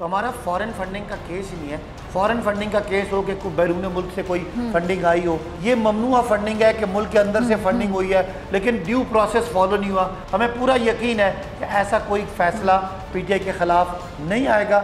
तो हमारा foreign funding का केस ही नहीं है। फॉरेन फंडिंग का केस हो कि बैरून मुल्क से कोई फंडिंग आई हो, ये ममनुआ फंडिंग है कि मुल्क के अंदर से फंडिंग हुई है लेकिन ड्यू प्रोसेस फॉलो नहीं हुआ। हमें पूरा यकीन है कि ऐसा कोई फैसला पीटीआई के खिलाफ नहीं आएगा।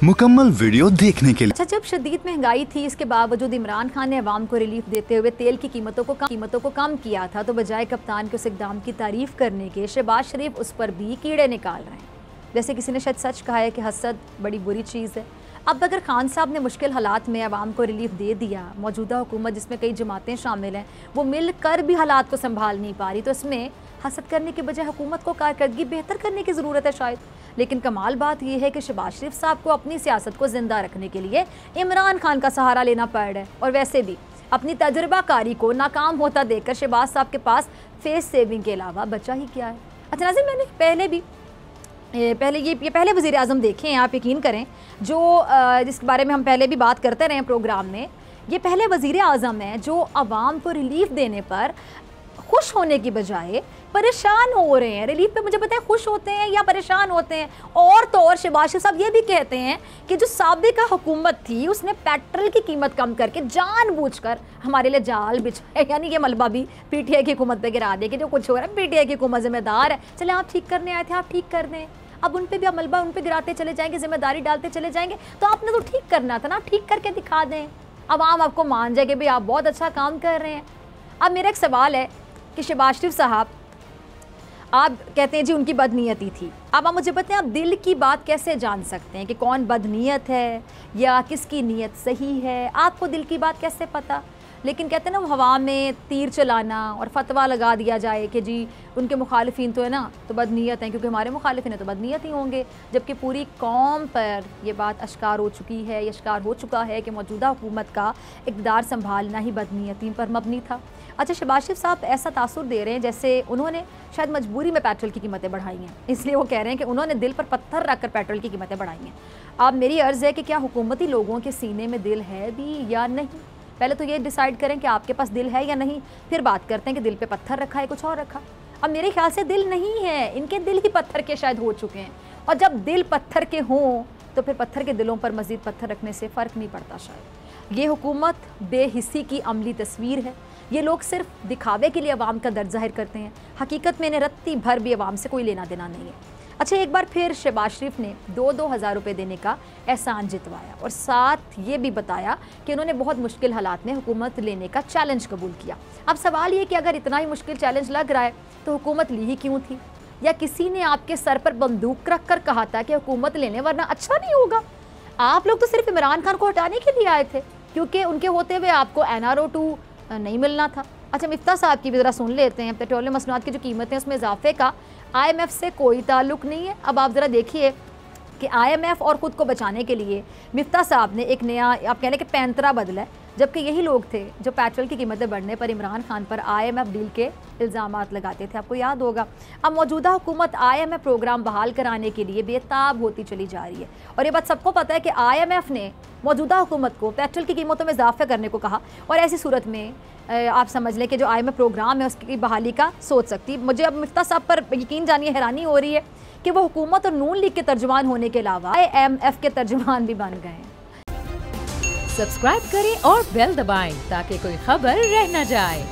मुकम्मल वीडियो देखने के लिए। अच्छा, जब शदीद महंगाई थी इसके बावजूद इमरान खान ने अवाम को रिलीफ देते हुए तेल की कीमतों को कम किया था, तो बजाय कप्तान के उस इकदाम की तारीफ करने के शहबाज शरीफ उस पर भी कीड़े निकाल रहे हैं। जैसे किसी ने शायद सच कहा है कि हसद बड़ी बुरी चीज़ है। अब अगर खान साहब ने मुश्किल हालात में अवाम को रिलीफ दे दिया, मौजूदा हुकूमत जिसमें कई जमातें शामिल हैं वो मिल कर भी हालात को संभाल नहीं पा रही, तो इसमें हसद करने के बजाय हुकूमत को कारकर्दगी बेहतर करने की ज़रूरत है शायद। लेकिन कमाल बात यह है कि शहबाज शरीफ साहब को अपनी सियासत को ज़िंदा रखने के लिए इमरान खान का सहारा लेना पड़ रहा है, और वैसे भी अपनी तजुर्बाकारी को नाकाम होता देखकर शहबाज साहब के पास फेस सेविंग के अलावा बचा ही क्या है। अच्छा नाज़रीन, मैंने पहले वज़ीर आज़म देखे हैं, आप यकीन करें, जो जिस बारे में हम पहले भी बात करते रहे हैं प्रोग्राम में। ये पहले वज़ीर आज़म हैं जो आवाम को रिलीफ देने पर खुश होने की बजाय परेशान हो रहे हैं। रिलीफ पे मुझे पता है खुश होते हैं या परेशान होते हैं। और तो और शहबाज शरीफ साहब ये भी कहते हैं कि जो साबिका हुकूमत थी उसने पेट्रोल की कीमत कम करके जानबूझकर हमारे लिए जाल बिछाया, यानी ये मलबा भी पीटीआई की हुकूमत पे गिरा दिया कि जो कुछ हो रहा है पीटीआई की हुकूमत जिम्मेदार है। चले आप ठीक करने आए थे, आप ठीक कर दें। अब उन पे भी आप मलबा उन पे गिराते चले जाएंगे, जिम्मेदारी डालते चले जाएंगे, तो आपने तो ठीक करना था ना, ठीक करके दिखा दें। आवाम आपको मान जाए कि भाई आप बहुत अच्छा काम कर रहे हैं। अब मेरा एक सवाल है कि शहबाज शरीफ साहब, आप कहते हैं जी उनकी बदनीयती थी, अब आप मुझे बताएं आप दिल की बात कैसे जान सकते हैं कि कौन बदनीयत है या किसकी नीयत सही है? आपको दिल की बात कैसे पता? लेकिन कहते हैं ना हवा में तीर चलाना और फतवा लगा दिया जाए कि जी उनके मुखालिफिन तो है ना तो बदनीयत हैं, क्योंकि हमारे मुखालिफिन है तो बदनीयत ही होंगे, जबकि पूरी कौम पर ये बात अश्कार हो चुकी है, अश्कार हो चुका है कि मौजूदा हुकूमत का इक़्तिदार संभालना ही बदनीयती पर मबनी था। अच्छा, शहबाज शरीफ साहब ऐसा तासुर दे रहे हैं जैसे उन्होंने शायद मजबूरी में पेट्रोल की कीमतें बढ़ाई हैं, इसलिए वो कह रहे हैं कि उन्होंने दिल पर पत्थर रख कर पेट्रोल की कीमतें बढ़ाई हैं। अब मेरी अर्ज़ है कि क्या हुकूमती लोगों के सीने में दिल है भी या नहीं? पहले तो ये डिसाइड करें कि आपके पास दिल है या नहीं, फिर बात करते हैं कि दिल पे पत्थर रखा है कुछ और रखा। अब मेरे ख्याल से दिल नहीं है, इनके दिल ही पत्थर के शायद हो चुके हैं, और जब दिल पत्थर के हों तो फिर पत्थर के दिलों पर मज़ीद पत्थर रखने से फ़र्क नहीं पड़ता शायद। ये हुकूमत बेहिस्सी की अमली तस्वीर है। ये लोग सिर्फ दिखावे के लिए अवाम का दर्द जाहिर करते हैं, हकीकत में इन्हें रत्ती भर भी अवाम से कोई लेना देना नहीं है। अच्छा, एक बार फिर शहबाज शरीफ ने 2-2 हज़ार रुपये देने का एहसान जितवाया और साथ ये भी बताया कि उन्होंने बहुत मुश्किल हालात में हुकूमत लेने का चैलेंज कबूल किया। अब सवाल ये कि अगर इतना ही मुश्किल चैलेंज लग रहा है तो हुकूमत ली ही क्यों थी? या किसी ने आपके सर पर बंदूक रख कर कहा था कि हुकूमत लेने वरना अच्छा नहीं होगा? आप लोग तो सिर्फ इमरान खान को हटाने के लिए आए थे, क्योंकि उनके होते हुए आपको NRO 2 नहीं मिलना था। अच्छा, मिफ्ता साहब की भी ज़रा सुन लेते हैं। पेट्रोलियम मसनूआत की जो कीमतें उसमें इजाफे का IMF से कोई ताल्लुक़ नहीं है। अब आप ज़रा देखिए कि IMF और ख़ुद को बचाने के लिए मिफ्ता साहब ने एक नया, आप कह लें कि पैंतरा बदला है, जबकि यही लोग थे जो पेट्रोल की कीमतें बढ़ने पर इमरान खान पर IMF डील के इल्ज़ामात लगाते थे, आपको याद होगा। अब मौजूदा हुकूमत IMF प्रोग्राम बहाल कराने के लिए बेताब होती चली जा रही है, और ये बात सबको पता है कि IMF ने मौजूदा हुकूमत को पेट्रोल की कीमतों में इजाफा करने को कहा, और ऐसी सूरत में आप समझ लें कि जो IMF प्रोग्राम है उसकी बहाली का सोच सकती। मुझे अब मिफ्ता साहब पर यकीन जानिए हैरानी हो रही है कि वो हुकूमत और नून लीग के तर्जुमान होने के अलावा IMF के तर्जुमान भी बन गए हैं। सब्सक्राइब करें और बेल दबाएं ताकि कोई खबर रह न जाए।